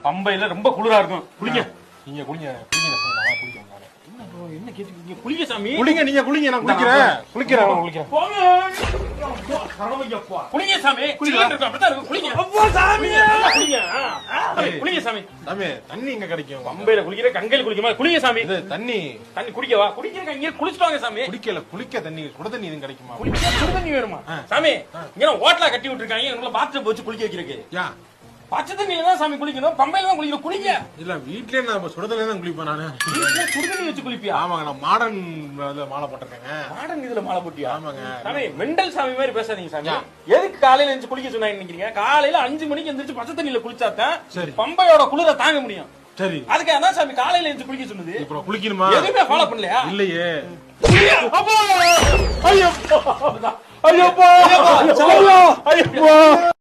பம்பையில ரொம்ப குளிரா இருக்கும். குளிங்க. நீங்க குளிங்க. நான் குளிக்கிறேன். என்ன கேட்டுக்கீங்க? குளிங்க சாமி. குளிங்க, நீங்க குளிங்க, நான் குளிக்கிறேன். போங்க. குளிங்க சாமி. குளிங்க இருக்கு அப்படிதான் இருக்கு. குளிங்க. அப்பா சாமி. குளிங்க. குளிங்க சாமி. சாமி தண்ணி எங்க கிடைக்கும்? பம்பையில குளிக்கிற கங்கையில குளிக்குமா? குளிங்க சாமி. இது தண்ணி குடிக்கவா? குடிக்கிறக்க இங்க குளிச்சுவாங்க சாமி. குளிக்க தண்ணி சுட தண்ணி எதுவும் கிடைக்குமா? குளிக்க சுட தண்ணி வேணுமா? சாமி இங்க ஓட்டலா கட்டி விட்டுருக்காங்க. நம்மள பாத்ரூம் வச்சு குளிக்க வைக்கிறதுக்கு. யா பச்சை தண்ணியில தான் சாமி குளிக்கணும். பம்பையில தான் குளிக்கணும். குளிங்க. இல்ல வீட்லயே நான் சுடதண்ணி தான் குளிப்பேன் நானு. சுடு தண்ணி வச்சு குளிப்பியா? ஆமாங்க, நான் மாடர்ன் மாலை போட்டிருக்கேங்க. மாடர்ன் இதுல மாலை போட்டியா? ஆமாங்க. சாமி மெண்டல் சாமி மாதிரி பேசாதீங்க சாமி. எதுக்கு காலையில எந்திரிச்சு குளிக்க சொன்னாங்க நினைக்கிறீங்க? காலையில 5 மணிக்கு எந்திரிச்சு பச்சை தண்ணியில குளிச்சாதான் பம்பையோட குளிர தாங்க முடியும். சரி, அதுக்காக தான் சாமி காலையில எந்திரிச்சு குளிக்க சொன்னது. இப்போ குளிக்கணுமா? எதுவுமே ஃபாலோ பண்ணலையா? இல்லையே. ஐயப்பா ஐயப்பா ஐயப்பா ஐயப்பா